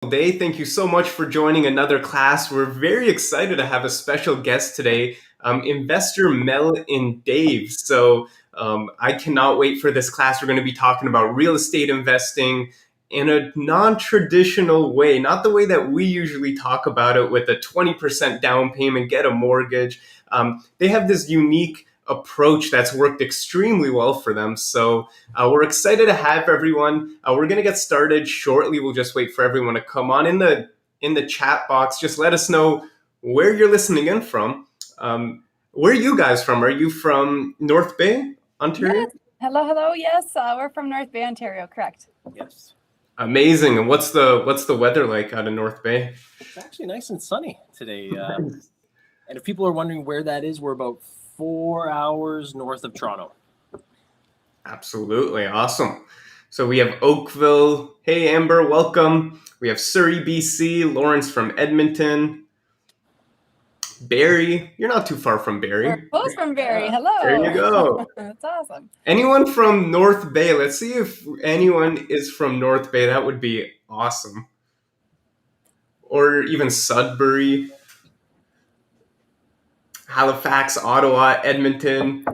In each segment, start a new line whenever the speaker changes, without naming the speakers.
Day. Thank you so much for joining another class. We're very excited to have a special guest today, investor Mel and Dave. I cannot wait for this class. We're going to be talking about real estate investing in a non-traditional way, not the way that we usually talk about it with a 20% down payment, get a mortgage. They have this unique approach that's worked extremely well for them. We're excited to have everyone. We're going to get started shortly. We'll just wait for everyone to come on in the chat box. Just let us know where you're listening in from. Where are you guys from? Are you from North Bay, Ontario?
Yes. Hello. Yes, we're from North Bay, Ontario. Correct.
Yes.
Amazing. And what's the weather like out of North Bay?
It's actually nice and sunny today. And if people are wondering where that is, we're about 4 hours north of Toronto.
Absolutely. Awesome. So we have Oakville. Hey, Amber, welcome. We have Surrey, BC, Lawrence from Edmonton. Barrie, you're not too far from Barrie.
We're close from Barrie. Hello.
There you go.
That's awesome.
Anyone from North Bay? Let's see if anyone is from North Bay. That would be awesome. Or even Sudbury, Halifax, Ottawa, Edmonton.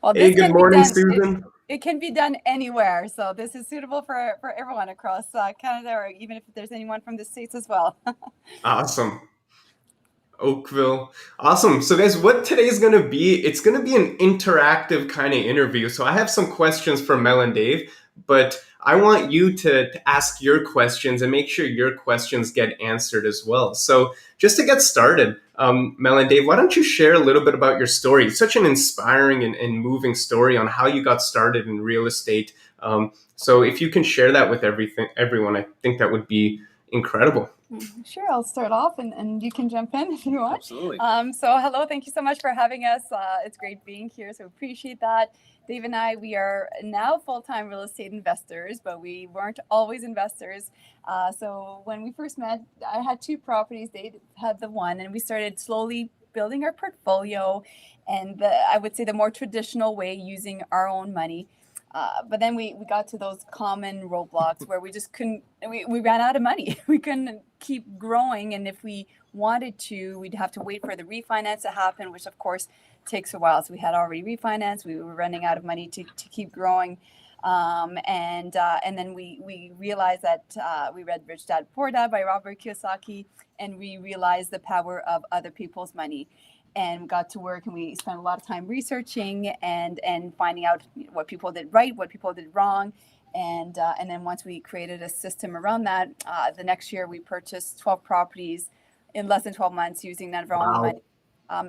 Well,
hey, good morning, Susan.
It can be done anywhere. So this is suitable for everyone across Canada, or even if there's anyone from the States as well.
Awesome. Oakville. Awesome. So guys, what today is going to be, it's going to be an interactive kind of interview. So I have some questions for Mel and Dave, but I want you to ask your questions and make sure your questions get answered as well. So just to get started, Mel and Dave, why don't you share a little bit about your story? It's such an inspiring and moving story on how you got started in real estate. So if you can share that with everyone, I think that would be incredible.
Sure, I'll start off and you can jump in if you want.
Absolutely.
So hello, thank you so much for having us. It's great being here, so appreciate that. Dave and I, we are now full-time real estate investors, but we weren't always investors. So when we first met, I had 2 properties, they had the one, and we started slowly building our portfolio, and I would say the more traditional way, using our own money. But then we got to those common roadblocks where we just couldn't, we ran out of money. We couldn't keep growing. And if we wanted to, we'd have to wait for the refinance to happen, which of course takes a while. So we had already refinanced. We were running out of money to keep growing. And then we realized that we read Rich Dad Poor Dad by Robert Kiyosaki, and we realized the power of other people's money. And got to work, and we spent a lot of time researching and finding out what people did right, what people did wrong. And then once we created a system around that, the next year we purchased 12 properties in less than 12 months using none of our own money.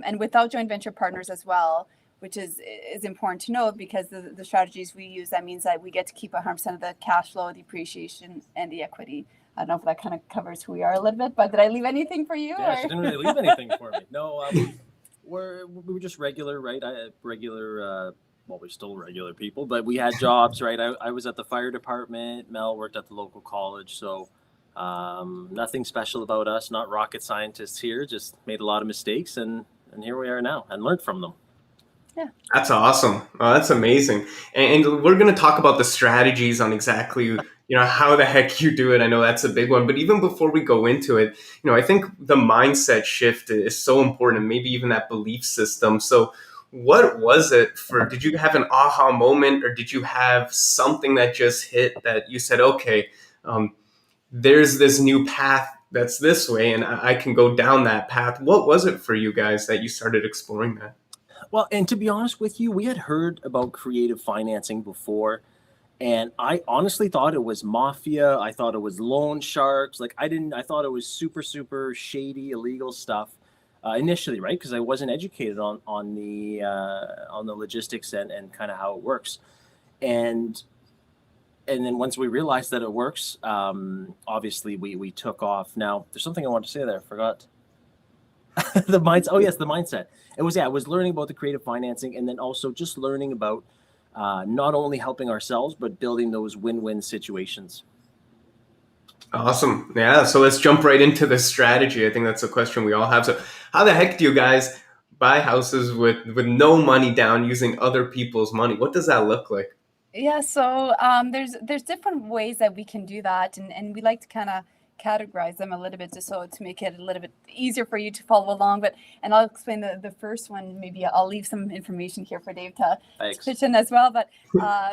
And without joint venture partners as well, which is important to note, because the strategies we use, that means that we get to keep 100% of the cash flow, the appreciation, and the equity. I don't know if that kind of covers who we are a little bit, but did I leave anything for you?
Yeah, she didn't really leave anything for me. No, we were just regular, right? Well, we're still regular people, but we had jobs, right? I was at the fire department. Mel worked at the local college. So nothing special about us, not rocket scientists here, just made a lot of mistakes. And here we are now and learned from them.
Yeah.
That's awesome. That's amazing. And we're going to talk about the strategies on exactly how the heck you do it. I know that's a big one, but even before we go into it, I think the mindset shift is so important, and maybe even that belief system. So what was it did you have an aha moment, or did you have something that just hit that you said, okay, there's this new path that's this way, and I can go down that path? What was it for you guys that you started exploring that?
Well, and to be honest with you, we had heard about creative financing before. And I honestly thought it was mafia. I thought it was loan sharks. I thought it was super, super shady, illegal stuff initially, right? Because I wasn't educated on the logistics and kind of how it works. And then once we realized that it works, obviously we took off. Now, there's something I wanted to say there. I forgot. The mindset. Oh, yes, the mindset. It was learning about the creative financing, and then also just learning about not only helping ourselves, but building those win-win situations.
Awesome. Yeah. So let's jump right into the strategy. I think that's a question we all have. So how the heck do you guys buy houses with no money down using other people's money? What does that look like?
Yeah, so there's different ways that we can do that, and we like to kind of categorize them a little bit just so to make it a little bit easier for you to follow along. And I'll explain the first one. Maybe I'll leave some information here for Dave to pitch in as well. But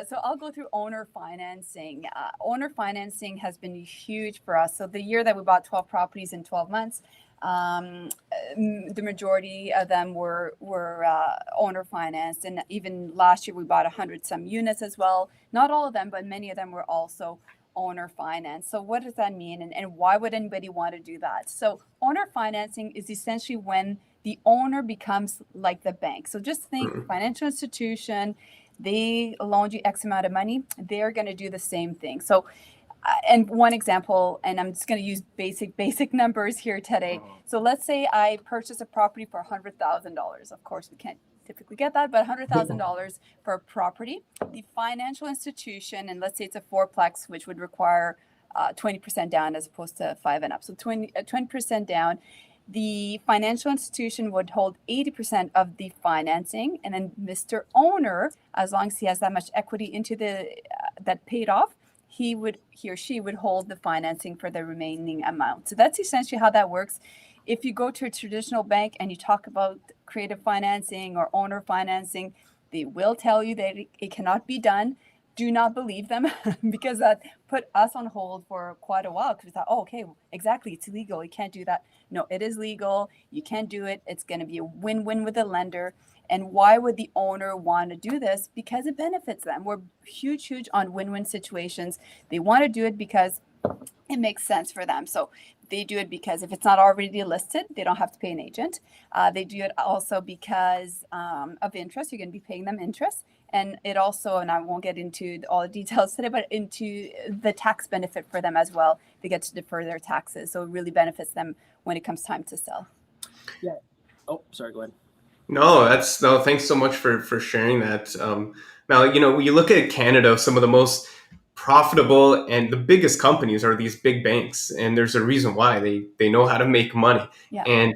so I'll go through owner financing. Owner financing has been huge for us. So the year that we bought 12 properties in 12 months, the majority of them were owner financed, and even last year we bought 100 some units as well. Not all of them, but many of them were also owner finance. So what does that mean, and why would anybody want to do that? So owner financing is essentially when the owner becomes like the bank. So just think financial institution, they loaned you X amount of money, they're going to do the same thing. So and one example, and I'm just going to use basic numbers here today. So let's say I purchase a property for $100,000. Of course, we can't typically get that, but $100,000 for a property. The financial institution, and let's say it's a fourplex, which would require 20% down as opposed to 5 and up. So 20% down. The financial institution would hold 80% of the financing, and then Mr. Owner, as long as he has that much equity into that paid off, he or she would hold the financing for the remaining amount. So that's essentially how that works. If you go to a traditional bank and you talk about creative financing or owner financing, they will tell you that it cannot be done. Do not believe them because that put us on hold for quite a while because we thought, oh, okay, exactly, it's illegal. You can't do that. No, it is legal. You can do it. It's going to be a win-win with the lender. And why would the owner want to do this? Because it benefits them. We're huge on win-win situations. They want to do it because it makes sense for them. So they do it because if it's not already listed, they don't have to pay an agent. They do it also because of interest. You're going to be paying them interest. And it also, and I won't get into all the details today, but into the tax benefit for them as well. They get to defer their taxes. So it really benefits them when it comes time to sell.
Yeah. Oh, sorry, go ahead.
No, thanks so much for sharing that. Now, when you look at Canada, some of the most profitable and the biggest companies are these big banks, and there's a reason why. They know how to make money.
Yeah.
And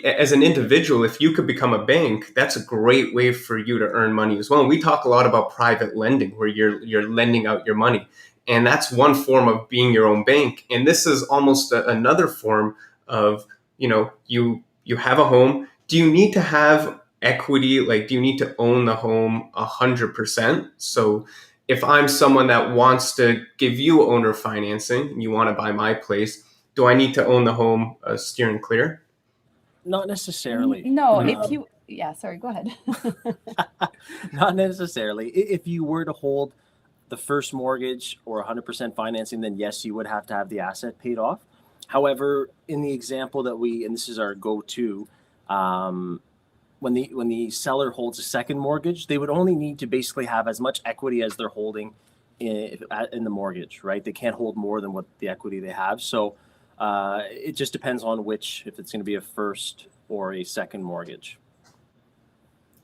as an individual, if you could become a bank, that's a great way for you to earn money as well. And we talk a lot about private lending, where you're lending out your money, and that's one form of being your own bank. And this is almost another form of you have a home. Do you need to have equity? Like, do you need to own the home 100%? So if I'm someone that wants to give you owner financing and you want to buy my place, do I need to own the home steer and clear?
Not necessarily.
No, sorry, go ahead.
Not necessarily. If you were to hold the first mortgage or 100% financing, then yes, you would have to have the asset paid off. However, in the example that and this is our go-to, when the seller holds a second mortgage, they would only need to basically have as much equity as they're holding in the mortgage, right? They can't hold more than what the equity they have. So it just depends on if it's going to be a first or a second mortgage.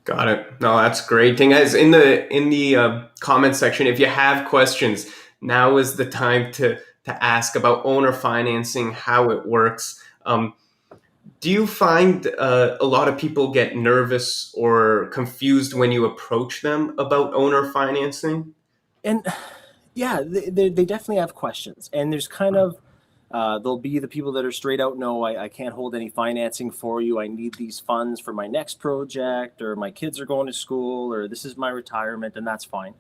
Got it. No, that's great. Guys, in the comment section, if you have questions, now is the time to ask about owner financing, how it works. Do you find a lot of people get nervous or confused when you approach them about owner financing?
And yeah, they definitely have questions. And there's kind of, there'll be the people that are straight out, no, I can't hold any financing for you. I need these funds for my next project, or my kids are going to school, or this is my retirement, and that's fine.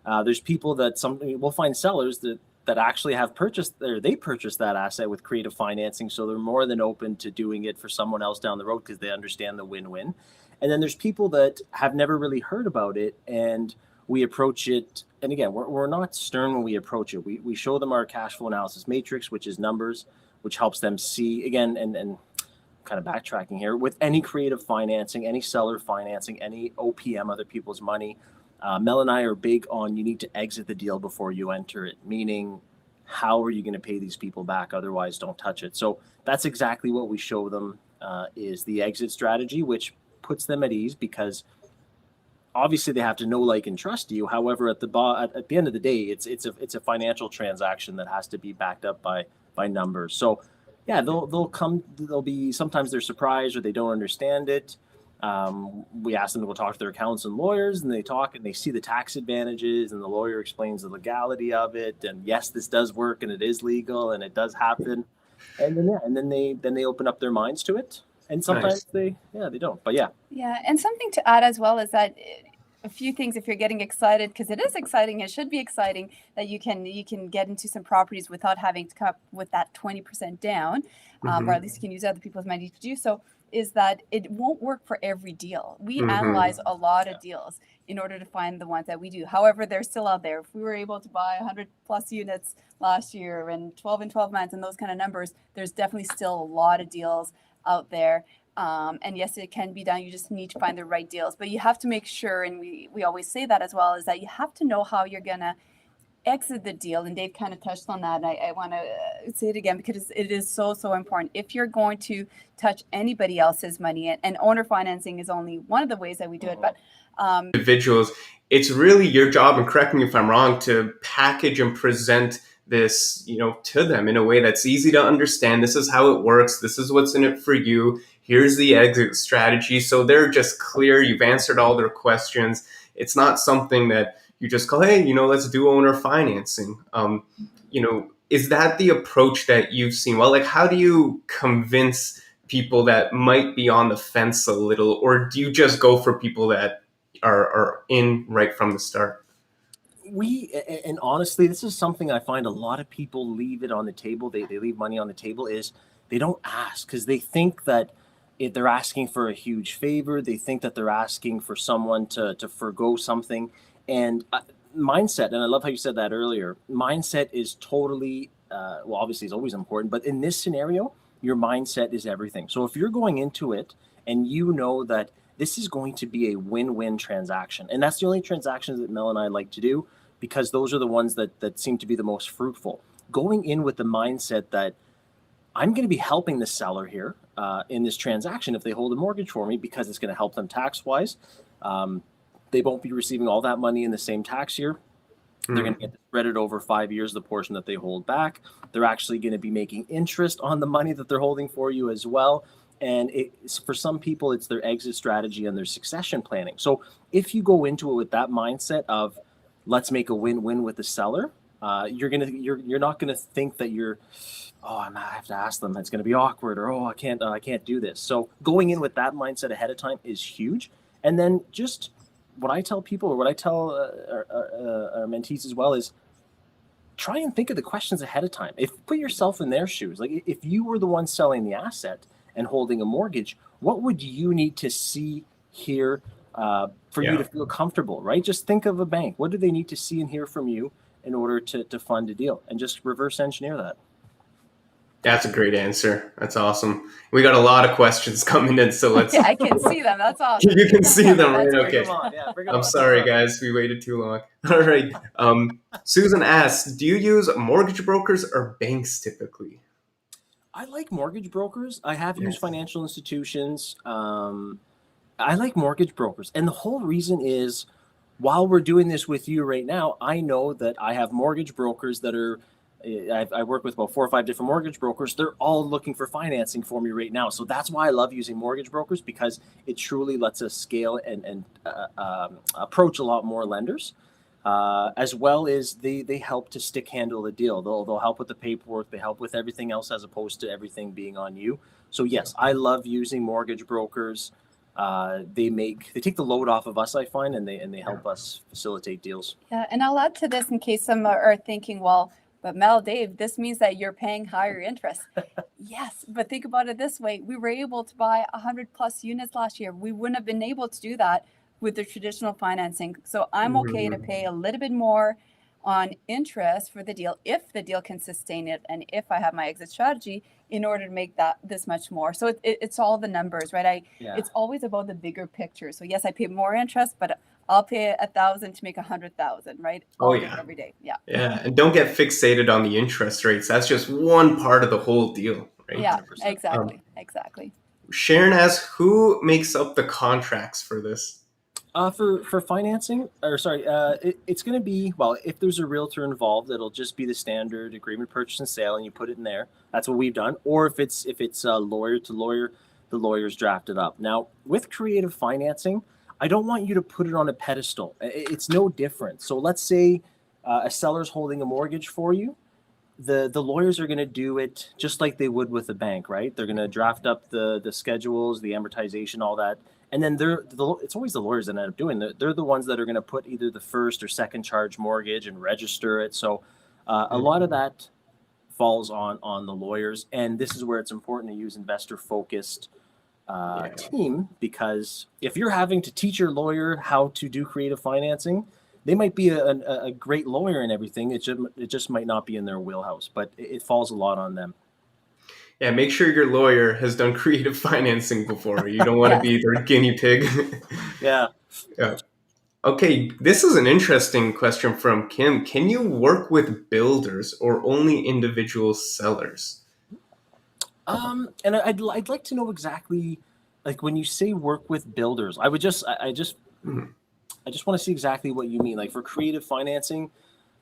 There's people that we'll find sellers that actually have purchased that asset with creative financing. So they're more than open to doing it for someone else down the road because they understand the win-win. And then there's people that have never really heard about it, and we approach it. And again, we're not stern when we approach it. We show them our cash flow analysis matrix, which is numbers, which helps them see, again, and kind of backtracking here, with any creative financing, any seller financing, any OPM, other people's money, Mel and I are big on you need to exit the deal before you enter it, meaning how are you going to pay these people back? Otherwise, don't touch it. So that's exactly what we show them is the exit strategy, which puts them at ease because obviously they have to know, like, and trust you. However, at the end of the day, it's a financial transaction that has to be backed up by numbers. So yeah, they'll be sometimes they're surprised or they don't understand it. We ask them to go talk to their accountants and lawyers, and they talk and they see the tax advantages, and the lawyer explains the legality of it. And yes, this does work, and it is legal, and it does happen. And then they open up their minds to it. And sometimes
Nice.
they don't. But yeah.
Yeah, and something to add as well is that a few things, if you're getting excited, because it is exciting, it should be exciting that you can get into some properties without having to come up with that 20% down, or at least you can use other people's money to do so, is that it won't work for every deal. We analyze a lot of deals in order to find the ones that we do. However, they're still out there. If we were able to buy 100 plus units last year and 12 in 12 months and those kind of numbers, there's definitely still a lot of deals out there. And yes, it can be done. You just need to find the right deals, but you have to make sure, and we always say that as well, is that you have to know how you're going to exit the deal. And Dave kind of touched on that. And I want to say it again, because it is so important. If you're going to touch anybody else's money, and owner financing is only one of the ways that we do it, but
individuals, it's really your job, and correct me if I'm wrong, to package and present this, to them in a way that's easy to understand. This is how it works. This is what's in it for you. Here's the exit strategy. So they're just clear. You've answered all their questions. It's not something that you just go, hey, let's do owner financing. Is that the approach that you've seen? Well, like, how do you convince people that might be on the fence a little, or do you just go for people that are in right from the start?
And honestly, this is something I find a lot of people leave it on the table. They leave money on the table, is they don't ask, because they think that if they're asking for a huge favor, they think that they're asking for someone to forgo something. And mindset, and I love how you said that earlier, mindset is totally, obviously it's always important, but in this scenario, your mindset is everything. So if you're going into it and you know that this is going to be a win-win transaction, and that's the only transactions that Mel and I like to do, because those are the ones that seem to be the most fruitful. Going in with the mindset that I'm going to be helping the seller here in this transaction if they hold a mortgage for me, because it's going to help them tax-wise. They won't be receiving all that money in the same tax year. They're going to get spread it over 5 years, the portion that they hold back. They're actually going to be making interest on the money that they're holding for you as well. And for some people, it's their exit strategy and their succession planning. So if you go into it with that mindset of let's make a win-win with the seller, you're not gonna think that I have to ask them, it's gonna be awkward, or I can't do this. So going in with that mindset ahead of time is huge. And then just what I tell people, or what I tell our mentees as well, is try and think of the questions ahead of time. Put yourself in their shoes. Like, if you were the one selling the asset and holding a mortgage, what would you need to see here for you to feel comfortable, right? Just think of a bank. What do they need to see and hear from you in order to fund a deal? And just reverse engineer that.
That's a great answer. That's awesome. We got a lot of questions coming in, so let's...
Yeah, I can see them. That's awesome.
You can see them, right? Okay.
I'm
sorry, guys. We waited too long. All right. Susan asks, do you use mortgage brokers or banks typically?
I like mortgage brokers. I have used financial institutions. I like mortgage brokers. And the whole reason is, while we're doing this with you right now, I know that I have mortgage brokers that are, I work with about 4 or 5 different mortgage brokers. They're all looking for financing for me right now. So that's why I love using mortgage brokers, because it truly lets us scale and approach a lot more lenders. As well as they help to stick handle the deal. They'll help with the paperwork. They help with everything else, as opposed to everything being on you. So yes, I love using mortgage brokers. They take the load off of us, I find, and they help us facilitate deals.
Yeah, and I'll add to this in case some are thinking, well, but Mel, Dave, this means that you're paying higher interest. Yes, but think about it this way. We were able to buy 100 plus units last year. We wouldn't have been able to do that with the traditional financing. So I'm okay to pay a little bit more on interest for the deal if the deal can sustain it, and if I have my exit strategy in order to make that this much more. So it's all the numbers, right? It's always about the bigger picture. So yes, I pay more interest, but I'll pay 1,000 to make 100,000, right? Every day. Yeah.
And don't get fixated on the interest rates. That's just one part of the whole deal, right?
Yeah, 100%. Exactly.
Sharon asks, who makes up the contracts for this?
For financing, it's going to be, well, if there's a realtor involved, it'll just be the standard agreement, purchase and sale, and you put it in there. That's what we've done. Or if it's lawyer to lawyer, the lawyers draft it up. Now, with creative financing, I don't want you to put it on a pedestal. It's no different. So let's say a seller's holding a mortgage for you. The lawyers are going to do it just like they would with a bank, right? They're going to draft up the schedules, the amortization, all that. And then it's always the lawyers that end up doing it. They're the ones that are going to put either the first or second charge mortgage and register it. So a lot of that falls on the lawyers. And this is where it's important to use investor-focused team, because if you're having to teach your lawyer how to do creative financing, they might be a great lawyer and everything. It just might not be in their wheelhouse, but it falls a lot on them.
Yeah, make sure your lawyer has done creative financing before. You don't want to be their guinea pig.
Yeah.
Okay, this is an interesting question from Kim. Can you work with builders or only individual sellers?
And I'd like to know exactly, like when you say work with builders, I just want to see exactly what you mean. Like for creative financing,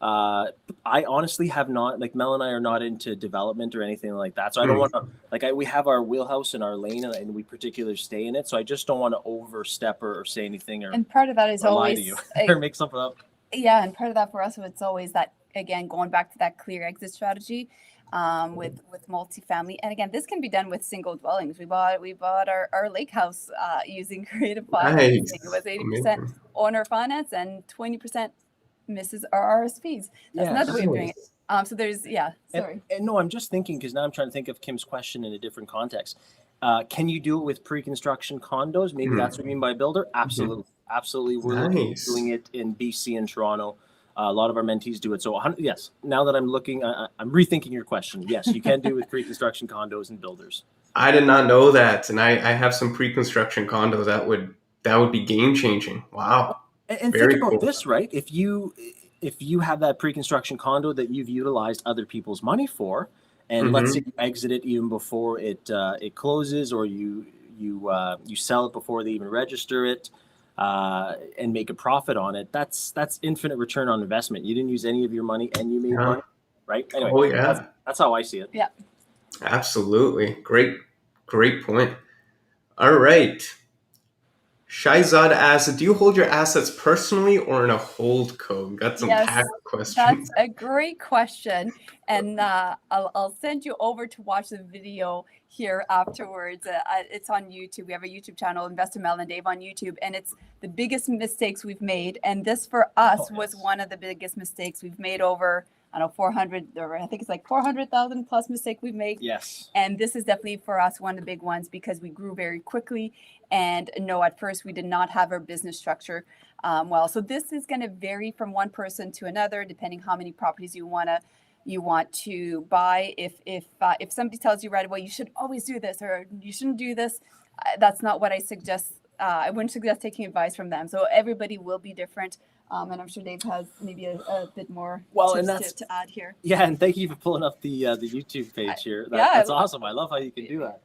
I honestly have not, like Mel and I are not into development or anything like that. So I don't want to, we have our wheelhouse and our lane and we particularly stay in it. So I just don't want to overstep or say anything
and part of that is always
lie to you or make something up.
Yeah. And part of that for us, it's always that, again, going back to that clear exit strategy. With multifamily, and again, this can be done with single dwellings. We bought our lake house using creative financing. It was 80% owner finance and 20% Mrs. RRSPs. That's another way of doing it. So there's sorry.
And no, I'm just thinking, because now I'm trying to think of Kim's question in a different context. Can you do it with pre-construction condos? Maybe that's what you mean by builder. Absolutely. We're doing it in BC and Toronto. A lot of our mentees do it. So yes, now that I'm looking, I'm rethinking your question. Yes, you can do it with pre-construction condos and builders. I
did not know that. And I have some pre-construction condos that would be game changing. Wow.
And think about this, right? If you have that pre-construction condo that you've utilized other people's money for, and let's say you exit it even before it closes, or you sell it before they even register it, and make a profit on it, that's infinite return on investment. You didn't use any of your money and you made money, right? Anyway, that's how I see it.
Yeah,
absolutely. Great point. All right. Shahzad asks, do you hold your assets personally or in a hold co? Got some tax questions.
That's a great question. And I'll send you over to watch the video here afterwards. It's on YouTube. We have a YouTube channel, Investor Mel and Dave on YouTube. And it's the biggest mistakes we've made. And this for us was one of the biggest mistakes we've made over, 400, or I think it's like 400,000 plus mistake we've made.
Yes.
And this is definitely for us one of the big ones, because we grew very quickly. And no, at first we did not have our business structure well. So this is going to vary from one person to another, depending how many properties you want to buy. If somebody tells you right away, you should always do this or you shouldn't do this, that's not what I suggest. I wouldn't suggest taking advice from them. So everybody will be different. And I'm sure Dave has maybe a bit more to add here.
Yeah, and thank you for pulling up the YouTube page here. That's awesome. I love how you can do that.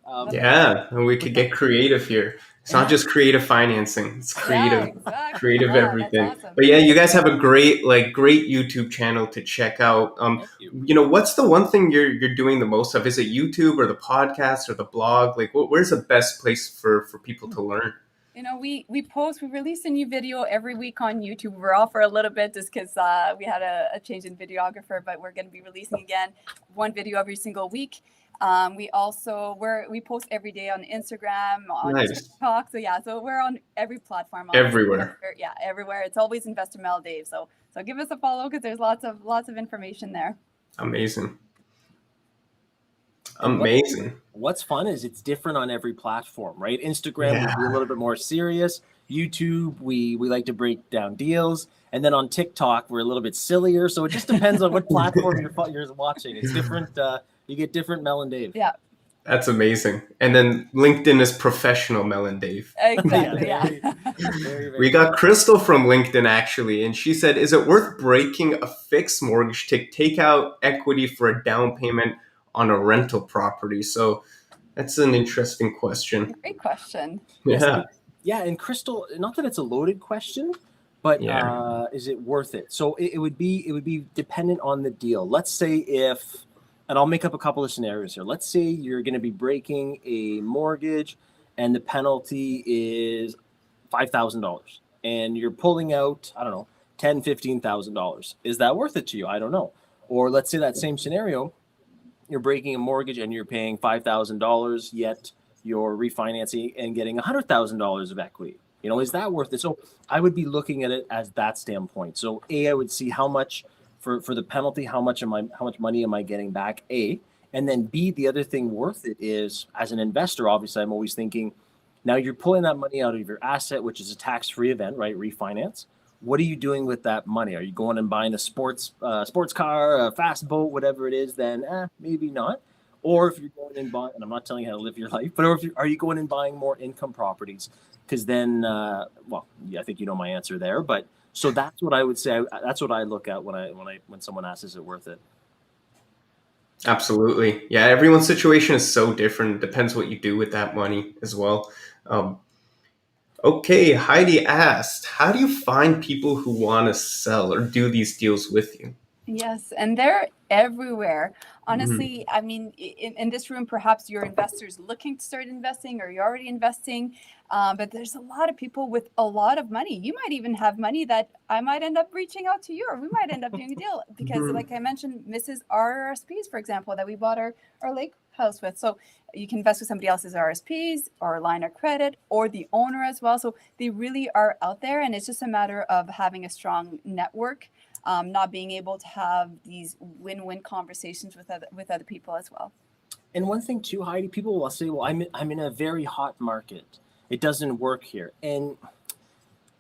And we could get creative here. It's not just creative financing; it's creative, creative everything. Awesome. But yeah, you guys have a great YouTube channel to check out. What's the one thing you're doing the most of? Is it YouTube or the podcast or the blog? Like, where's the best place for people to learn?
We release a new video every week on YouTube. We're off for a little bit just because we had a change in videographer, but we're going to be releasing again one video every single week. We post every day on Instagram, on TikTok. So we're on every platform.
Everywhere.
Everywhere. It's always Investor Mel Dave. So give us a follow, because there's lots of information there.
Amazing.
What's fun is it's different on every platform, right? Instagram, we be a little bit more serious. YouTube, we like to break down deals. And then on TikTok, we're a little bit sillier. So it just depends on what platform you're watching. It's different. You get different Mel and Dave.
Yeah.
That's amazing. And then LinkedIn is professional Mel and Dave.
Exactly,
We got Crystal from LinkedIn, actually, and she said, is it worth breaking a fixed mortgage to take out equity for a down payment on a rental property? So that's an interesting question.
Great question.
Yeah, and Crystal, not that it's a loaded question, but is it worth it? So it would be dependent on the deal. Let's say if and I'll make up a couple of scenarios here. Let's say you're going to be breaking a mortgage and the penalty is $5,000 and you're pulling out, I don't know, $15,000. Is that worth it to you? I don't know. Or let's say that same scenario, you're breaking a mortgage and you're paying $5,000, yet you're refinancing and getting $100,000 of equity. Is that worth it? So I would be looking at it as that standpoint. So I would see how much for the penalty, how much money am I getting back? And then B, the other thing worth it is, as an investor, obviously I'm always thinking, now you're pulling that money out of your asset, which is a tax-free event, right? Refinance. What are you doing with that money? Are you going and buying a sports car, a fast boat, whatever it is? Then maybe not. Or if you're going and buying, and I'm not telling you how to live your life, but are you going and buying more income properties? Because then, I think you know my answer there. But so that's what I would say. That's what I look at when someone asks, is it worth it?
Absolutely. Yeah, everyone's situation is so different. It depends what you do with that money as well. Okay, Heidi asked, how do you find people who want to sell or do these deals with you?
Yes, and they're everywhere. Honestly, I mean, in this room, perhaps you're investors looking to start investing or you're already investing, but there's a lot of people with a lot of money. You might even have money that I might end up reaching out to you, or we might end up doing a deal because, like I mentioned, Mrs. RRSPs, for example, that we bought our lake house with. So you can invest with somebody else's RSPs or line of credit or the owner as well. So they really are out there, and it's just a matter of having a strong network. Not being able to have these win-win conversations with other people as well.
And one thing too, Heidi, people will say, "Well, I'm in a very hot market. It doesn't work here." And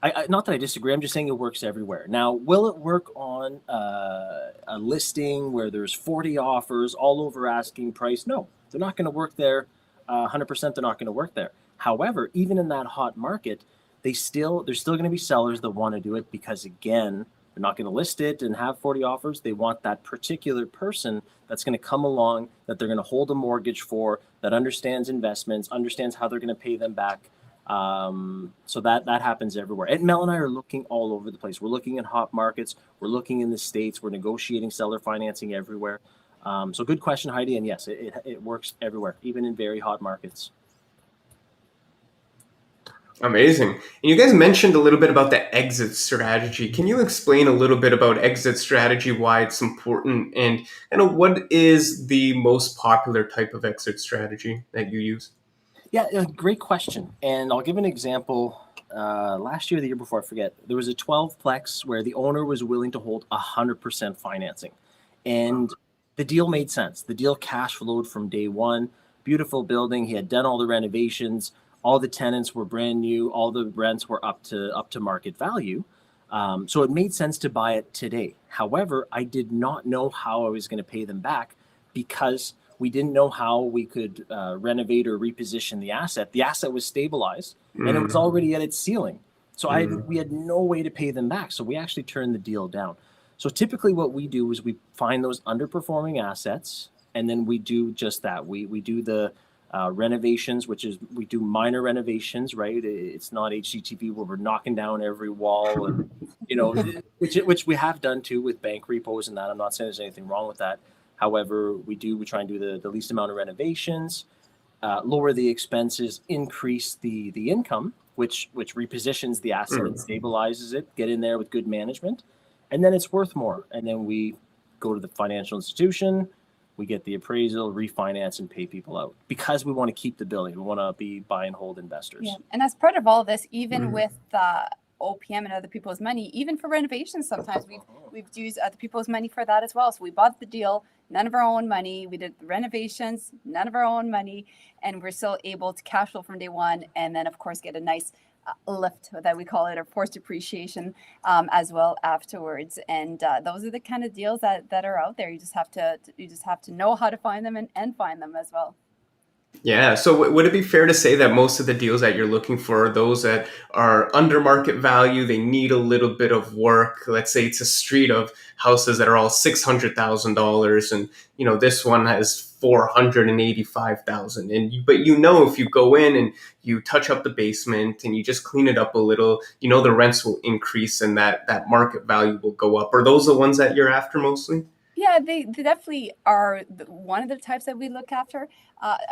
I not that I disagree. I'm just saying it works everywhere. Now, will it work on a listing where there's 40 offers all over asking price? No, they're not going to work there. 100%, they're not going to work there. However, even in that hot market, there's still going to be sellers that want to do it because, again, they're not going to list it and have 40 offers. They want that particular person that's going to come along, that they're going to hold a mortgage for, that understands investments, understands how they're going to pay them back. So that happens everywhere. And Mel and I are looking all over the place. We're looking at hot markets. We're looking in the States. We're negotiating seller financing everywhere. So good question, Heidi. And yes, it works everywhere, even in very hot markets.
Amazing. And you guys mentioned a little bit about the exit strategy. Can you explain a little bit about exit strategy, why it's important, and what is the most popular type of exit strategy that you use?
Yeah, great question. And I'll give an example. Last year, the year before, I forget, there was a 12-plex where the owner was willing to hold 100% financing. And the deal made sense. The deal cash flowed from day one. Beautiful building. He had done all the renovations. All the tenants were brand new. All the rents were up to market value. So it made sense to buy it today. However, I did not know how I was going to pay them back because we didn't know how we could renovate or reposition the asset. The asset was stabilized and it was already at its ceiling. So we had no way to pay them back. So we actually turned the deal down. So typically what we do is we find those underperforming assets and then we do just that. We do the renovations, which is we do minor renovations, right? It's not HGTV where we're knocking down every wall, and, which we have done too with bank repos and that. I'm not saying there's anything wrong with that. However, we try and do the least amount of renovations, lower the expenses, increase the income, which repositions the asset and stabilizes it, get in there with good management, and then it's worth more. And then we go to the financial institution, we get the appraisal, refinance, and pay people out because we want to keep the building. We want to be buy and hold investors.
Yeah. And as part of all of this, even with OPM and other people's money, even for renovations, sometimes we've used other people's money for that as well. So we bought the deal, none of our own money. We did the renovations, none of our own money, and we're still able to cash flow from day one, and then of course get a nice lift that we call it, or forced depreciation as well afterwards. And those are the kind of deals that are out there. You just have to know how to find them and find them as well.
Yeah. So would it be fair to say that most of the deals that you're looking for are those that are under market value? They need a little bit of work. Let's say it's a street of houses that are all $600,000, and this one has $485,000. But if you go in and you touch up the basement and you just clean it up a little, the rents will increase and that market value will go up. Are those the ones that you're after mostly?
Yeah, they definitely are one of the types that we look after.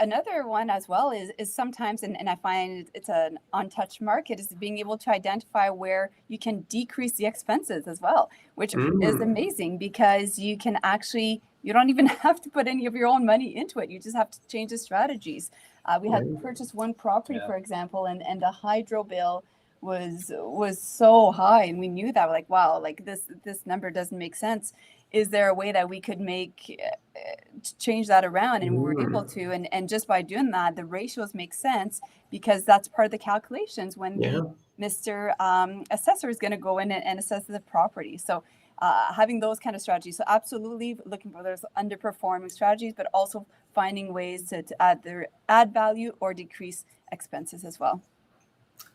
Another one as well is sometimes, and I find it's an untouched market, is being able to identify where you can decrease the expenses as well, which is
Mm,
amazing because you can actually, you don't even have to put any of your own money into it. You just have to change the strategies. We had
right.
purchased one property, for example, and the hydro bill was so high, and we knew that. We're like, wow, like this number doesn't make sense. Is there a way that we could make to change that around? And we were able
Mm,
to, and just by doing that, the ratios make sense because that's part of the calculations when
yeah.
the Mr. Assessor is going to go in and assess the property. So having those kind of strategies. So absolutely looking for those underperforming strategies, but also finding ways to either add value or decrease expenses as well.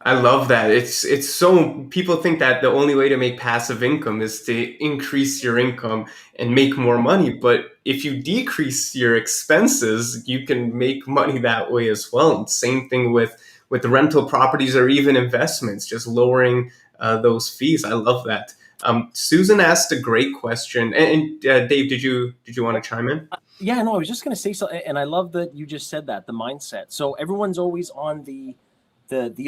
I love that. It's so people think that the only way to make passive income is to increase your income and make more money, but if you decrease your expenses, you can make money that way as well. And same thing with rental properties or even investments, just lowering those fees. I love that. Susan asked a great question, and Dave, did you want to chime in?
Yeah, no, I was just going to say something, and I love that you just said that, the mindset. So everyone's always on the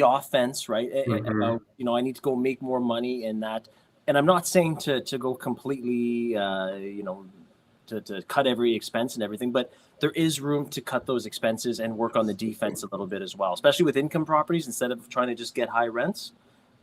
offense, right?
Hmm.
About, I need to go make more money and that. And I'm not saying to go completely, to cut every expense and everything, but there is room to cut those expenses and work on the defense a little bit as well, especially with income properties. Instead of trying to just get high rents,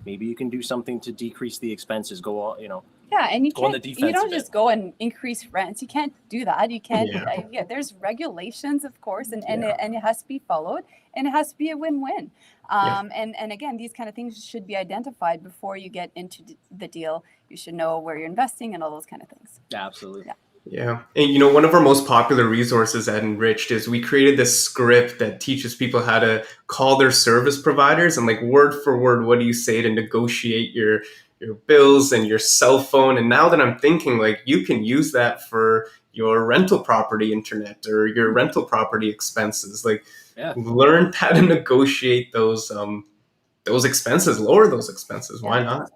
maybe you can do something to decrease the expenses. Go on,
Yeah, and
go on the
you
defense a
don't
bit.
just go and increase rents. You can't do that. You can't.
Yeah,
Yeah, there's regulations, of course,
yeah,
and it has to be followed, and it has to be a win-win.
yeah.
And again, these kind of things should be identified before you get into the deal. You should know where you're investing and all those kind of things.
Yeah, absolutely.
Yeah.
Yeah. And one of our most popular resources at Enriched is we created this script that teaches people how to call their service providers and like word for word, what do you say to negotiate your bills and your cell phone. And now that I'm thinking, like, you can use that for your rental property internet or your rental property expenses. Like,
Yeah.
learn how to negotiate those expenses, lower those expenses.
Yeah.
Why not?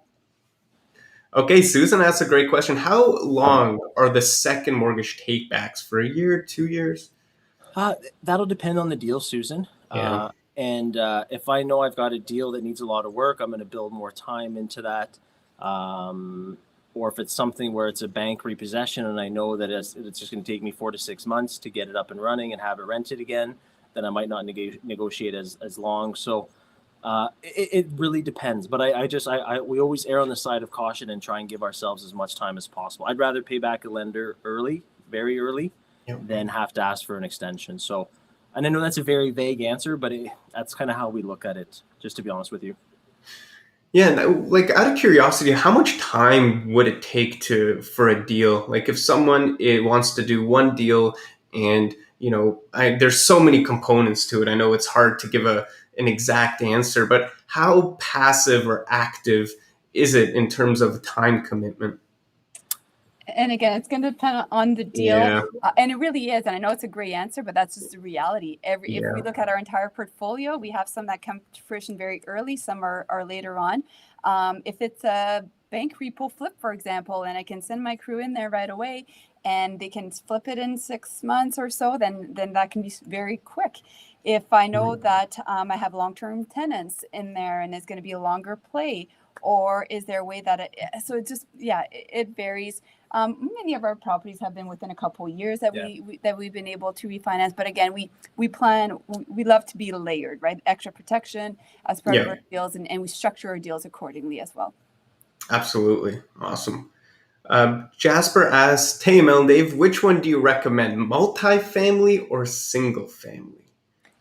Okay, Susan asked a great question. How long are the second mortgage takebacks? For a year, 2 years?
Uh, that'll depend on the deal, Susan.
Yeah.
And if I know I've got a deal that needs a lot of work, I'm going to build more time into that. Um, or if it's something where it's a bank repossession and I know that it's just going to take me 4 to 6 months to get it up and running and have it rented again, then I might not negotiate as long. So it really depends. But we always err on the side of caution and try and give ourselves as much time as possible. I'd rather pay back a lender early, very early,
Yep.
than have to ask for an extension. So, and I know that's a very vague answer, but that's kind of how we look at it, just to be honest with you.
Yeah, and like out of curiosity, how much time would it take to for a deal? Like if someone wants to do one deal, and there's so many components to it. I know it's hard to give an exact answer, but how passive or active is it in terms of time commitment?
And again, it's going to depend on the deal,
Yeah,
and it really is. And I know it's a great answer, but that's just the reality. If we
yeah,
look at our entire portfolio, we have some that come to fruition very early, some are later on. If it's a bank repo flip, for example, and I can send my crew in there right away, and they can flip it in 6 months or so, then that can be very quick. If I know that I have long-term tenants in there and it's going to be a longer play, or is there a way that so it just, yeah, it varies. Many of our properties have been within a couple of years that
Yeah.
we've been able to refinance. But again, we love to be layered, right? Extra protection as part of
yeah.
our deals, and we structure our deals accordingly as well.
Absolutely, awesome. Jasper asks, "Hey, Mel and Dave, which one do you recommend, multifamily or single family?"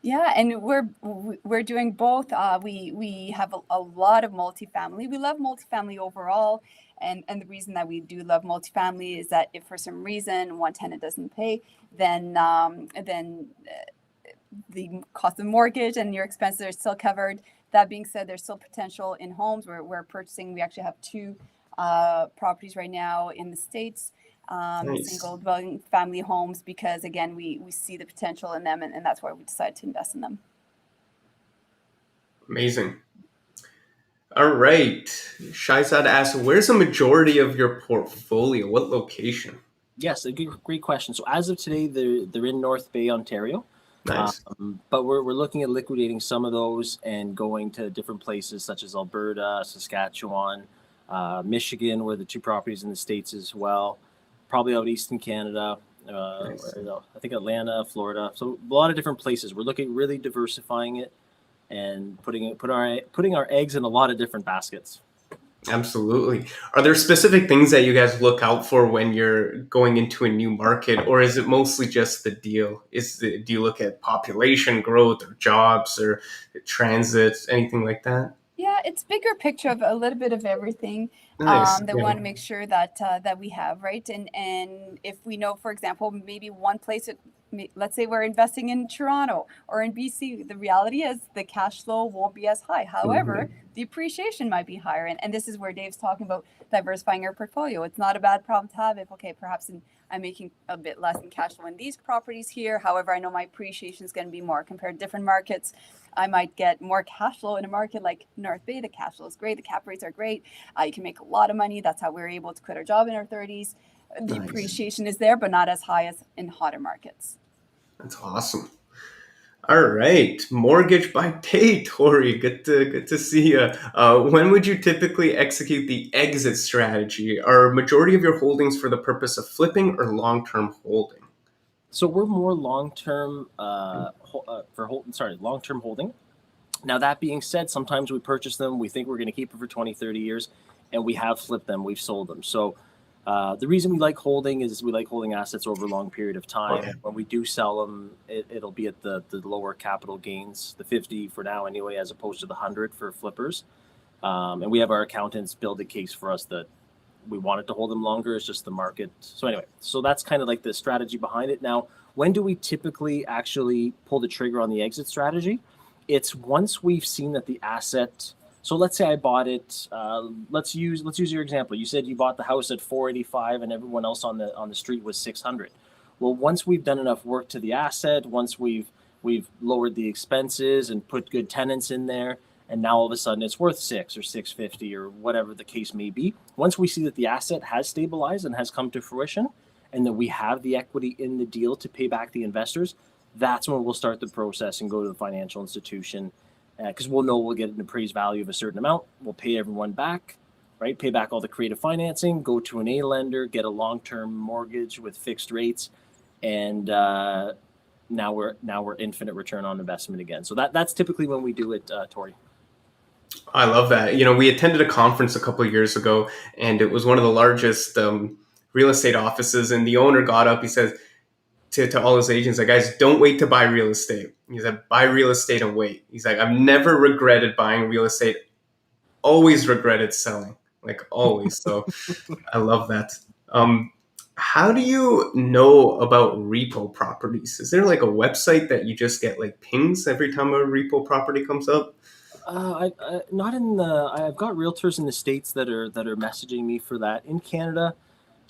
Yeah, and we're doing both. We have a lot of multifamily. We love multifamily overall, and the reason that we do love multifamily is that if for some reason one tenant doesn't pay, then the cost of mortgage and your expenses are still covered. That being said, there's still potential in homes. We're purchasing. We actually have two properties right now in the States,
Nice.
single dwelling family homes, because again, we see the potential in them, and that's why we decided to invest in them.
Amazing. All right. Shaizad asks, "Where's the majority of your portfolio? What location?"
Yes, a great question. So as of today, they're in North Bay, Ontario.
Nice.
But we're looking at liquidating some of those and going to different places such as Alberta, Saskatchewan, Michigan, where the two properties in the States as well. Probably out east in Canada.
Nice.
I think Atlanta, Florida. So a lot of different places. We're looking really diversifying it and putting our eggs in a lot of different baskets.
Absolutely. Are there specific things that you guys look out for when you're going into a new market, or is it mostly just the deal? Do you look at population growth or jobs or transit, anything like that?
Yeah, it's bigger picture of a little bit of everything
Nice.
that we
Yeah.
want to make sure that that we have, right? And if we know, for example, maybe one place, let's say we're investing in Toronto or in BC, the reality is the cash flow won't be as high. However,
Mhm.
the appreciation might be higher. And this is where Dave's talking about diversifying our portfolio. It's not a bad problem to have if, okay, perhaps I'm making a bit less in cash flow in these properties here. However, I know my appreciation is going to be more compared to different markets. I might get more cash flow in a market like North Bay. The cash flow is great. The cap rates are great. You can make a lot of money. That's how we were able to quit our job in our 30s. The
Nice.
appreciation is there, but not as high as in hotter markets.
That's awesome. All right, mortgage by pay, Tori. Good to see you. When would you typically execute the exit strategy? Are majority of your holdings for the purpose of flipping or long term holding?
So we're more long term long term holding. Now, that being said, sometimes we purchase them, we think we're going to keep it for 20, 30 years, and we have flipped them, we've sold them. So the reason we like holding is we like holding assets over a long period of time.
Okay.
And when we do sell them, it'll be at the lower capital gains, the 50 for now anyway, as opposed to the 100 for flippers. And we have our accountants build a case for us that we wanted to hold them longer. It's just the market. So anyway, so that's kind of like the strategy behind it. Now, when do we typically actually pull the trigger on the exit strategy? It's once we've seen that the asset. So let's say I bought it. Let's use your example. You said you bought the house at 485, and everyone else on the street was 600. Well, once we've done enough work to the asset, once we've lowered the expenses and put good tenants in there, and now all of a sudden it's worth 6 or 650 or whatever the case may be. Once we see that the asset has stabilized and has come to fruition, and that we have the equity in the deal to pay back the investors, that's when we'll start the process and go to the financial institution, because we'll know we'll get an appraised value of a certain amount. We'll pay everyone back, right? Pay back all the creative financing, go to an A lender, get a long-term mortgage with fixed rates, and now we're infinite return on investment again. So that's typically when we do it, Tori.
I love that. We attended a conference a couple of years ago, and it was one of the largest real estate offices. And the owner got up. He said to all his agents, like, guys, don't wait to buy real estate. He said, buy real estate and wait. He's like, I've never regretted buying real estate. Always regretted selling, like always. So I love that. Um, how do you know about repo properties? Is there like a website that you just get like pings every time a repo property comes up?
Not in the. I've got realtors in the States that are messaging me for that. In Canada,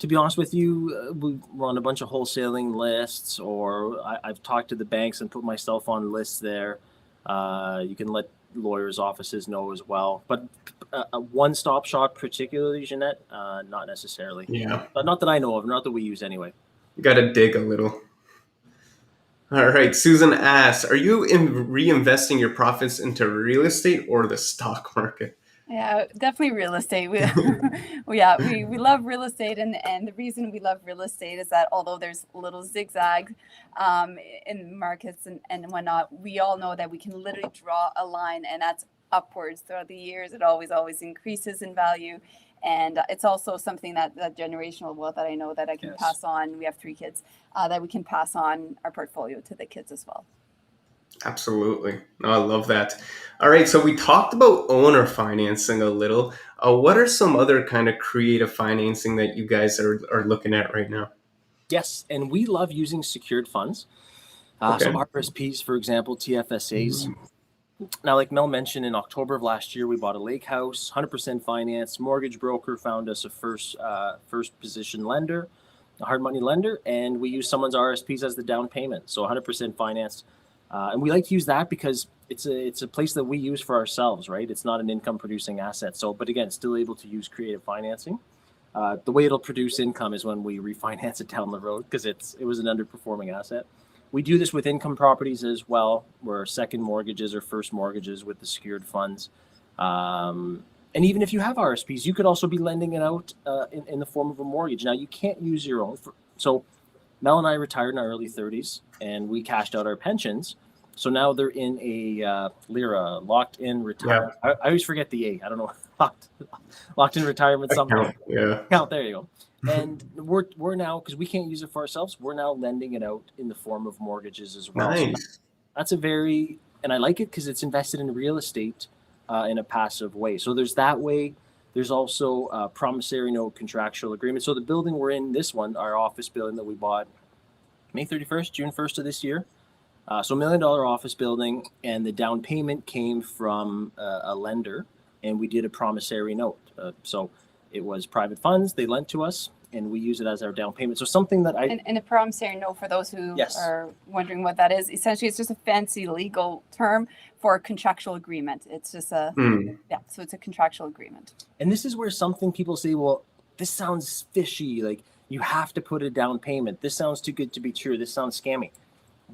to be honest with you, we run a bunch of wholesaling lists, or I've talked to the banks and put myself on lists there. You can let lawyers' offices know as well, but a one-stop shop, particularly Jeanette, not necessarily.
Yeah,
But not that I know of, not that we use anyway.
you got to dig a little. All right, Susan asks, are you reinvesting your profits into real estate or the stock market?
Yeah, definitely real estate. Yeah, we love real estate, and the reason we love real estate is that although there's little zigzags in markets and whatnot, we all know that we can literally draw a line, and that's upwards throughout the years. It always increases in value, and it's also something that generational wealth that I know that I can
Yes.
pass on. We have 3 kids that we can pass on our portfolio to the kids as well.
Absolutely. No, I love that. All right, so we talked about owner financing a little. What are some other kind of creative financing that you guys are looking at right now?
Yes, and we love using secured funds. So
Okay.
RSPs, for example, TFSAs. Now, like Mel mentioned, in October of last year, we bought a lake house, 100% financed. Mortgage broker found us a first position lender, a hard money lender, and we used someone's RSPs as the down payment. So 100% financed, and we like to use that because it's a place that we use for ourselves, right? It's not an income producing asset. So, but again, still able to use creative financing. The way it'll produce income is when we refinance it down the road because it was an underperforming asset. We do this with income properties as well, where second mortgages or first mortgages with the secured funds. And even if you have RSPs, you could also be lending it out in the form of a mortgage. Now, you can't use your own. So Mel and I retired in our early 30s, and we cashed out our pensions. So now they're in a LIRA, locked in retirement.
Yeah.
I always forget the A. I don't know. Locked in retirement something.
Yeah.
Account, there you go. And we're now, because we can't use it for ourselves, we're now lending it out in the form of mortgages as well.
Nice.
So that's and I like it because it's invested in real estate in a passive way. So there's that way. There's also a promissory note contractual agreement. So the building we're in, this one, our office building that we bought May 31st, June 1st of this year. So $1 million office building, and the down payment came from a lender, and we did a promissory note. So it was private funds, they lent to us, and we use it as our down payment. So something that
And a promissory note, for those who are wondering what that is, essentially it's just a fancy legal term for a contractual agreement. It's just so it's a contractual agreement.
And this is where something people say, well, this sounds fishy, like you have to put a down payment. This sounds too good to be true. This sounds scammy.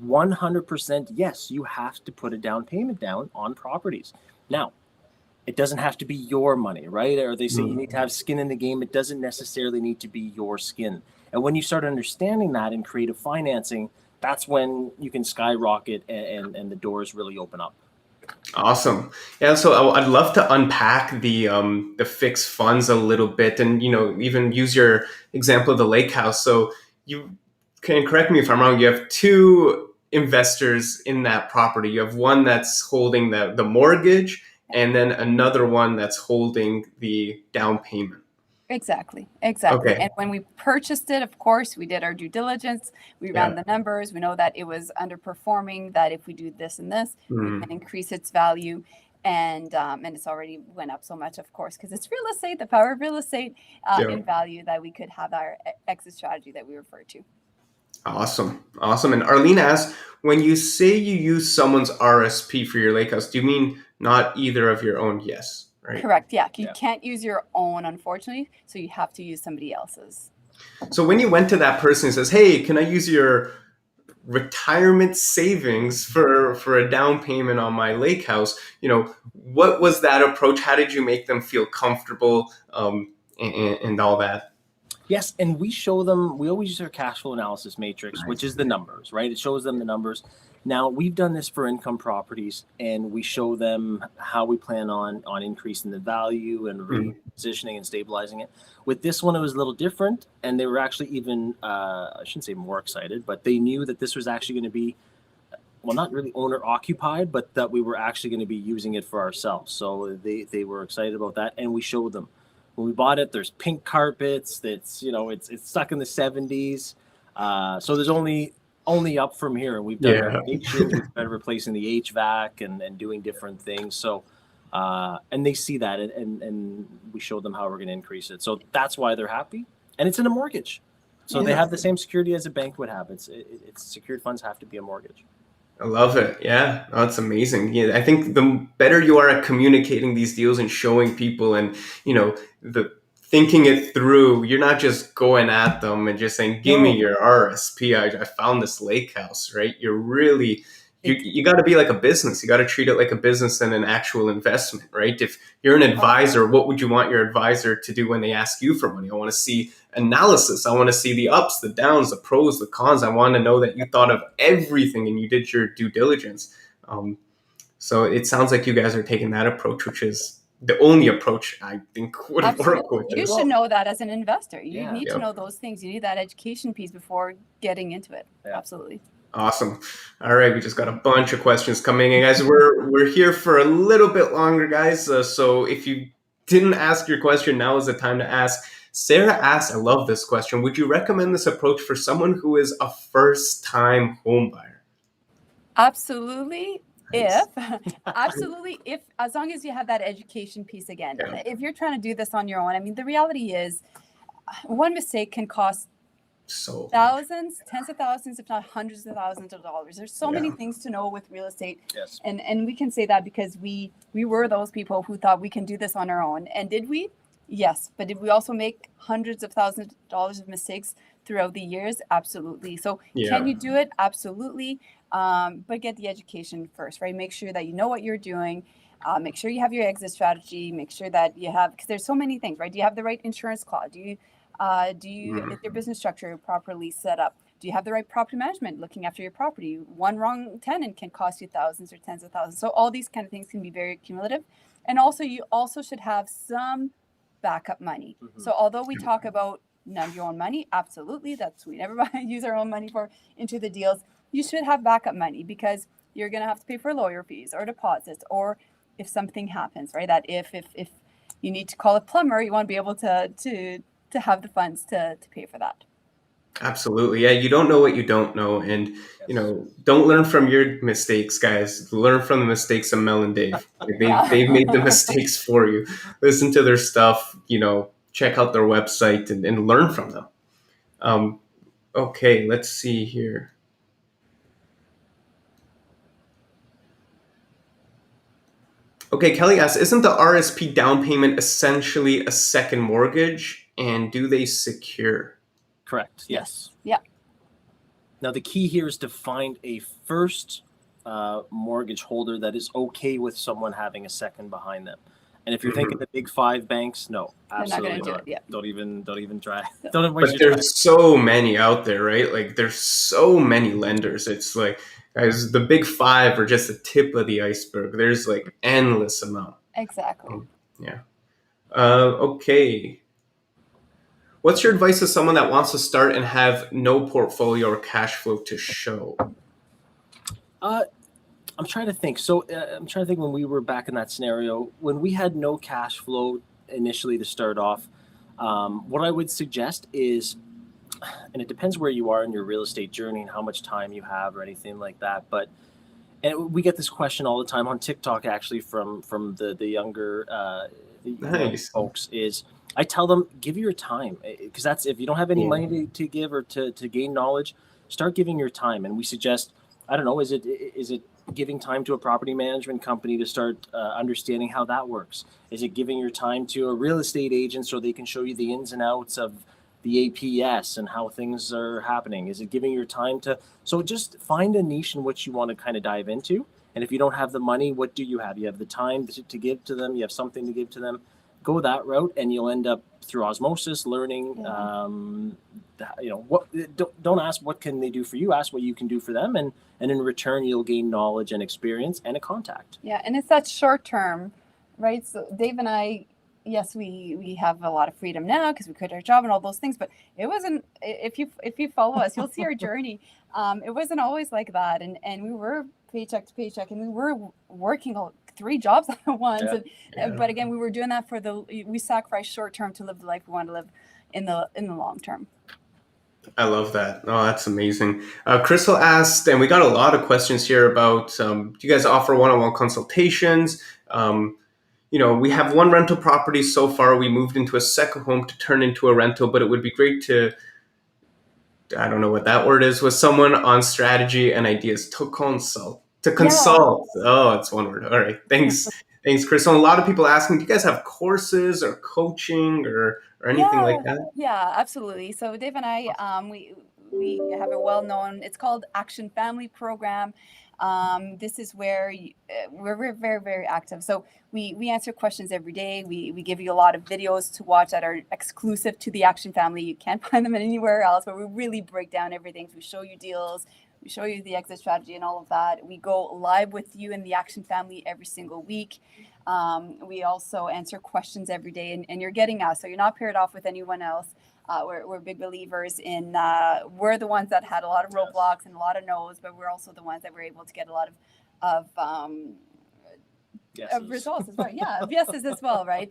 100% yes, you have to put a down payment down on properties. Now, it doesn't have to be your money, right? Or they say you need to have skin in the game. It doesn't necessarily need to be your skin. And when you start understanding that in creative financing, that's when you can skyrocket and the doors really open up.
Awesome. Yeah, so I'd love to unpack the fixed funds a little bit, and even use your example of the lake house. So you can correct me if I'm wrong. You have two investors in that property. You have one that's holding the mortgage, and then another one that's holding the down payment.
Exactly. Okay. And when we purchased it, of course, we did our due diligence. We ran the numbers. We know that it was underperforming, that if we do this and this, we can increase its value. And it's already went up so much, of course, because it's real estate, the power of real estate in value, that we could have our exit strategy that we refer to.
Awesome. And Arlene asks, when you say you use someone's RSP for your lake house, do you mean not either of your own? Yes, right?
Correct. Yeah. You can't use your own, unfortunately. So you have to use somebody else's.
So when you went to that person and says, hey, can I use your retirement savings for a down payment on my lake house? What was that approach? How did you make them feel comfortable and all that?
Yes, and we show them, we always use our cash flow analysis matrix, which is the numbers, right? It shows them the numbers. Now, we've done this for income properties, and we show them how we plan on increasing the value and repositioning and stabilizing it. With this one, it was a little different, and they were actually even, I shouldn't say more excited, but they knew that this was actually going to be, well, not really owner occupied, but that we were actually going to be using it for ourselves. So they were excited about that, and we showed them. When we bought it, there's pink carpets. That's it's stuck in the 70s. So there's only up from here. We've done renovations, we've been replacing the HVAC and doing different things. So and they see that, and we show them how we're going to increase it. So that's why they're happy, and it's in a mortgage. So they have the same security as a bank would have. It's secured funds have to be a mortgage.
I love it. Yeah, that's amazing. Yeah, I think the better you are at communicating these deals and showing people, and the thinking it through, you're not just going at them and just saying, "Give me your RSP. I found this lake house." Right? You're really you got to be like a business. You got to treat it like a business and an actual investment. Right? If you're an advisor, what would you want your advisor to do when they ask you for money? I want to see analysis. I want to see the ups, the downs, the pros, the cons. I want to know that you thought of everything and you did your due diligence. So it sounds like you guys are taking that approach, which is the only approach I think would work with
you.
You
should know that as an investor. You need to know those things. You need that education piece before getting into it. Yeah. Absolutely.
Awesome. All right, we just got a bunch of questions coming in, guys. We're here for a little bit longer, guys. So if you didn't ask your question, now is the time to ask. Sarah asks, I love this question. Would you recommend this approach for someone who is a first-time home buyer?
Absolutely. Nice. If as long as you have that education piece again. Yeah. If you're trying to do this on your own, I mean, the reality is one mistake can cost thousands, tens of thousands, if not hundreds of thousands of dollars. There's so many things to know with real estate. Yes. And we can say that because we were those people who thought we can do this on our own. And did we? Yes, but if we also make hundreds of thousands of dollars of mistakes throughout the years, absolutely. So can
Yeah.
you do it? Absolutely. But get the education first, right? Make sure that you know what you're doing. Make sure you have your exit strategy. Make sure that you have, because there's so many things, right? Do you have the right insurance clause? Do you
Mhm.
is your business structure properly set up? Do you have the right property management looking after your property? One wrong tenant can cost you thousands or tens of thousands. So all these kind of things can be very cumulative. And also, you also should have some backup money. So although we talk about none of your own money, absolutely, that's we never use our own money for into the deals. You should have backup money because you're going to have to pay for lawyer fees or deposits, or if something happens, right? That if you need to call a plumber, you want to be able to have the funds to pay for that.
Absolutely. Yeah, you don't know what you don't know. And, don't learn from your mistakes, guys. Learn from the mistakes of Mel and Dave. Like they've made the mistakes for you. Listen to their stuff, check out their website and learn from them. Um, okay, let's see here. Okay, Kelly asks, isn't the RSP down payment essentially a second mortgage? And do they secure?
Correct. Yes.
Yeah.
Now, the key here is to find a first mortgage holder that is okay with someone having a second behind them. And if you're thinking the big five banks, no, absolutely
not.
not.
Yeah.
Don't even try.
No.
Don't waste
But
your time.
there's so many out there, right? Like there's so many lenders. It's like, guys, the big five are just the tip of the iceberg. There's like endless amount.
Exactly.
Yeah. Okay. What's your advice to someone that wants to start and have no portfolio or cash flow to show?
I'm trying to think. So I'm trying to think when we were back in that scenario, when we had no cash flow initially to start off, what I would suggest is, and it depends where you are in your real estate journey and how much time you have or anything like that. But and we get this question all the time on TikTok, actually, from the younger
Nice.
folks. Is I tell them, give your time, because that's if you don't have any money to give or to gain knowledge, start giving your time. And we suggest, I don't know, is it giving time to a property management company to start understanding how that works? Is it giving your time to a real estate agent so they can show you the ins and outs of the APS and how things are happening? Is it giving your time to, so just find a niche in which you want to kind of dive into. And if you don't have the money, what do you have? You have the time to give to them. You have something to give to them. Go that route, and you'll end up through osmosis learning. Don't ask what can they do for you. Ask what you can do for them, and in return, you'll gain knowledge and experience and a contact.
Yeah, and it's that short term, right? So Dave and I, yes, we have a lot of freedom now because we quit our job and all those things. But it wasn't. If you follow us, you'll see our journey. It wasn't always like that, and we were paycheck to paycheck, and we were working 3 jobs at once. But again, we were doing that we sacrificed short term to live the life we want to live in the long term.
I love that. Oh, that's amazing. Crystal asked, and we got a lot of questions here about, do you guys offer one-on-one consultations? We have one rental property so far. We moved into a second home to turn into a rental, but it would be great to, I don't know what that word is, with someone on strategy and ideas to consult. Oh, it's one word. All right. Thanks. Thanks, Crystal. A lot of people asking, do you guys have courses or coaching or anything like that?
Yeah, absolutely. So Dave and I, we have a well-known, it's called Action Family Program. This is where we're very, very active. So we answer questions every day. We give you a lot of videos to watch that are exclusive to the Action Family. You can't find them anywhere else, but we really break down everything. We show you deals. We show you the exit strategy and all of that. We go live with you in the Action Family every single week. We also answer questions every day, and you're getting us. So you're not paired off with anyone else. We're big believers in, we're the ones that had a lot of roadblocks and a lot of no's, but we're also the ones that were able to get a lot of results as well. Yeah, yeses as well, right?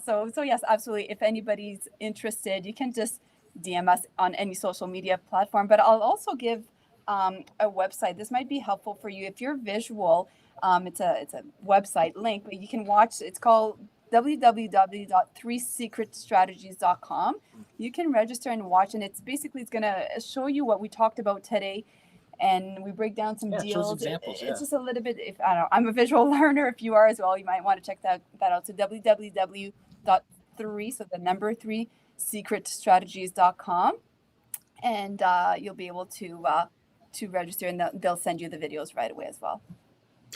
So yes, absolutely. If anybody's interested, you can just DM us on any social media platform. But I'll also give a website. This might be helpful for you if you're visual. It's a website link, but you can watch. It's called www.threesecretstrategies.com. You can register and watch, and it's going to show you what we talked about today, and we break down some deals.
Examples,
it's just a little bit. I'm a visual learner. If you are as well, you might want to check that out. So 3, so the number 3, secretstrategies.com, and you'll be able to register, and they'll send you the videos right away as well.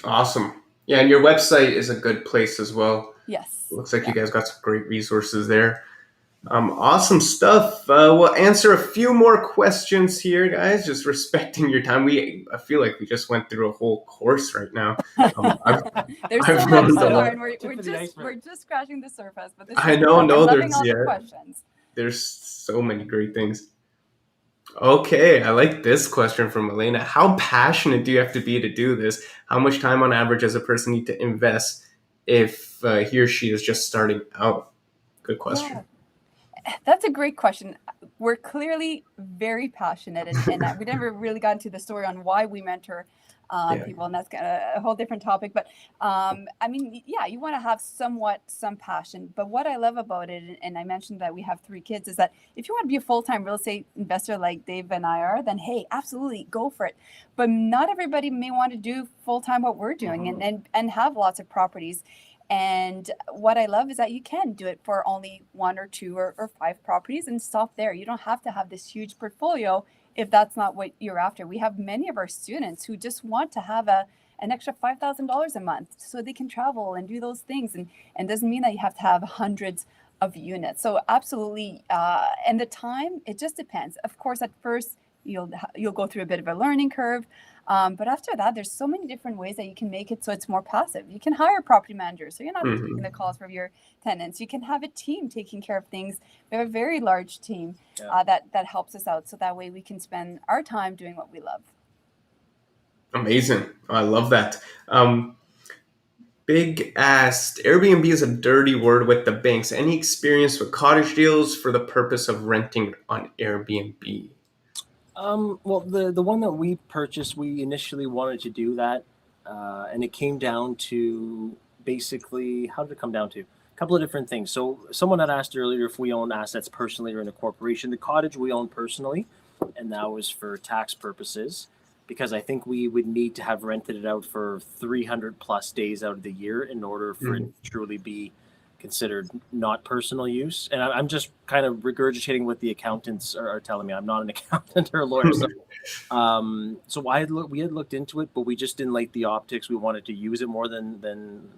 Awesome. Yeah, and your website is a good place as well.
Yes.
Looks like you guys got some great resources there. Awesome stuff. We'll answer a few more questions here, guys. Just respecting your time. I feel like we just went through a whole course right now.
There's
I've
so much
learned
to
a lot.
learn. We're just scratching the surface, but this is
I know.
I'm
No,
loving all the questions.
there's so many great things. Okay, I like this question from Elena. How passionate do you have to be to do this? How much time on average does a person need to invest if he or she is just starting out? Good question.
Yeah. That's a great question. We're clearly very passionate, and we never really got into the story on why we mentor people, and that's kind of a whole different topic. But I mean, yeah, you want to have some passion. But what I love about it, and I mentioned that we have 3 kids, is that if you want to be a full-time real estate investor like Dave and I are, then hey, absolutely go for it. But not everybody may want to do full-time what we're doing, and have lots of properties. And what I love is that you can do it for only 1 or 2 or 5 properties and stop there. You don't have to have this huge portfolio if that's not what you're after. We have many of our students who just want to have an extra $5,000 a month so they can travel and do those things. And doesn't mean that you have to have hundreds of units. So absolutely. And the time, it just depends. Of course, at first, you'll go through a bit of a learning curve. But after that, there's so many different ways that you can make it so it's more passive. You can hire property managers, so you're not taking the calls from your tenants. You can have a team taking care of things. We have a very large team that helps us out, so that way we can spend our time doing what we love.
Amazing. I love that. Big asked, Airbnb is a dirty word with the banks. Any experience with cottage deals for the purpose of renting on Airbnb?
Well, the one that we purchased, we initially wanted to do that, and it came down to basically, how did it come down to? A couple of different things. So someone had asked earlier if we own assets personally or in a corporation. The cottage we own personally, and that was for tax purposes, because I think we would need to have rented it out for 300 plus days out of the year in order for it to truly be considered not personal use. And I'm just kind of regurgitating what the accountants are telling me. I'm not an accountant or a lawyer. So we had looked into it, but we just didn't like the optics. We wanted to use it more than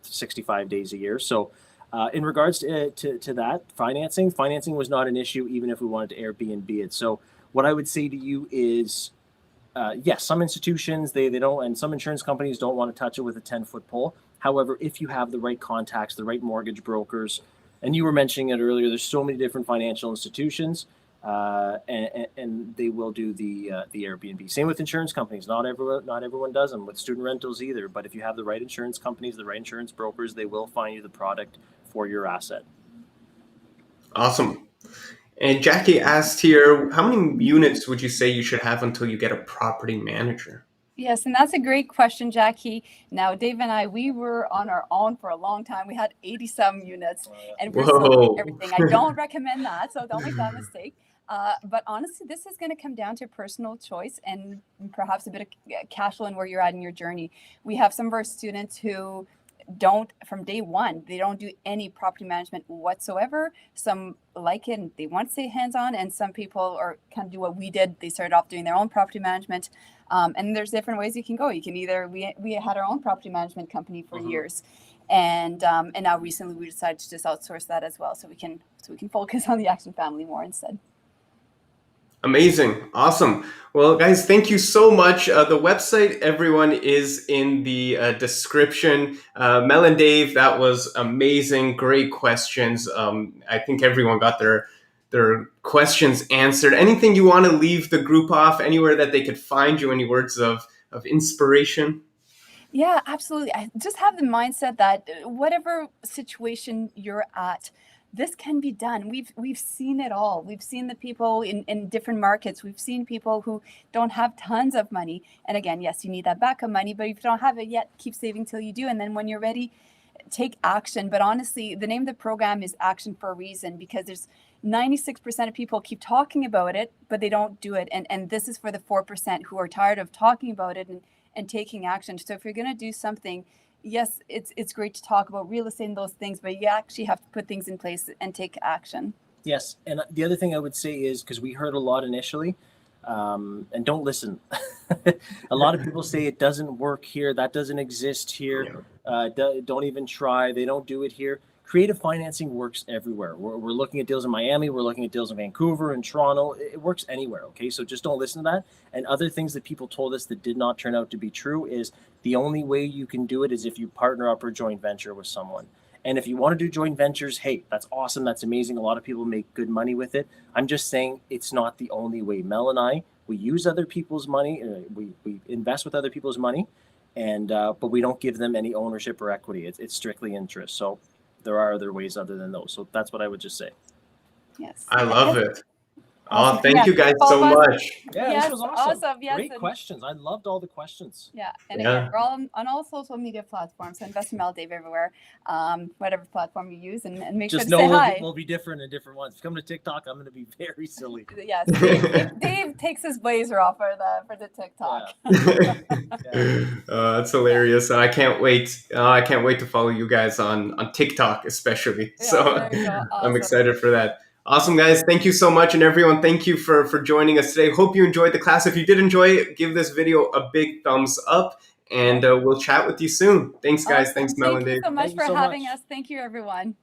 65 days a year. So in regards to that, financing was not an issue, even if we wanted to Airbnb it. So what I would say to you is, yes, some institutions, they don't, and some insurance companies don't want to touch it with a 10-foot pole. However, if you have the right contacts, the right mortgage brokers, and you were mentioning it earlier, there's so many different financial institutions, and they will do the Airbnb. Same with insurance companies. Not everyone does them with student rentals either. But if you have the right insurance companies, the right insurance brokers, they will find you the product for your asset.
Awesome. And Jackie asked here, how many units would you say you should have until you get a property manager?
Yes, and that's a great question, Jackie. Now, Dave and I, we were on our own for a long time. We had 87 units, and we're sold everything. I don't recommend that, so don't make that mistake. But honestly, this is going to come down to personal choice and perhaps a bit of cash flow and where you're at in your journey. We have some of our students who don't, from day one, they don't do any property management whatsoever. Some like it and they want to stay hands-on, and some people are kind of do what we did. They started off doing their own property management. And there's different ways you can go. You can either, we had our own property management company for years, and now recently we decided to just outsource that as well, so we can focus on the Action family more instead.
Amazing. Awesome. Well, guys, thank you so much. The website, everyone, is in the description. Mel and Dave, that was amazing. Great questions. I think everyone got their questions answered. Anything you want to leave the group off, anywhere that they could find you, any words of inspiration?
Yeah, absolutely. I just have the mindset that whatever situation you're at, this can be done. We've seen it all. We've seen the people in different markets. We've seen people who don't have tons of money. And again, yes, you need that backup money, but if you don't have it yet, keep saving till you do. And then when you're ready, take action. But honestly, the name of the program is Action for a reason, because there's 96% of people keep talking about it, but they don't do it. And this is for the 4% who are tired of talking about it and taking action. So if you're going to do something, yes, it's great to talk about real estate and those things, but you actually have to put things in place and take action.
Yes, and the other thing I would say is, because we heard a lot initially, and don't listen. A lot of people say it doesn't work here, that doesn't exist here, don't even try, they don't do it here. Creative financing works everywhere. We're looking at deals in Miami, we're looking at deals in Vancouver and Toronto. It works anywhere, okay? So just don't listen to that. And other things that people told us that did not turn out to be true is the only way you can do it is if you partner up or joint venture with someone. And if you want to do joint ventures, hey, that's awesome. That's amazing. A lot of people make good money with it. I'm just saying it's not the only way. Mel and I, we use other people's money. We invest with other people's money, and but we don't give them any ownership or equity. It's strictly interest. So there are other ways other than those. So that's what I would just say.
Yes.
I love it.
Awesome.
Oh, thank you guys so much.
Yeah,
yes,
this was awesome.
Yes,
Great questions. I loved all the questions.
Yeah, and again, we're all on all social media platforms. So invest in Mel and Dave everywhere, whatever platform you use, and make
just
sure to say hi.
We'll be different in different ones. If you come to TikTok, I'm going to be very silly.
Yes, Dave takes his blazer off for the TikTok.
Yeah. That's hilarious. I can't wait. I can't wait to follow you guys on TikTok, especially.
Yeah,
so
awesome.
I'm excited for that. Awesome, guys. Thank you so much. And everyone, thank you for joining us today. Hope you enjoyed the class. If you did enjoy it, give this video a big thumbs up, and we'll chat with you soon. Thanks, guys.
Awesome.
Thanks, Mel and Dave.
Thank you so much for having us. Thank you, everyone.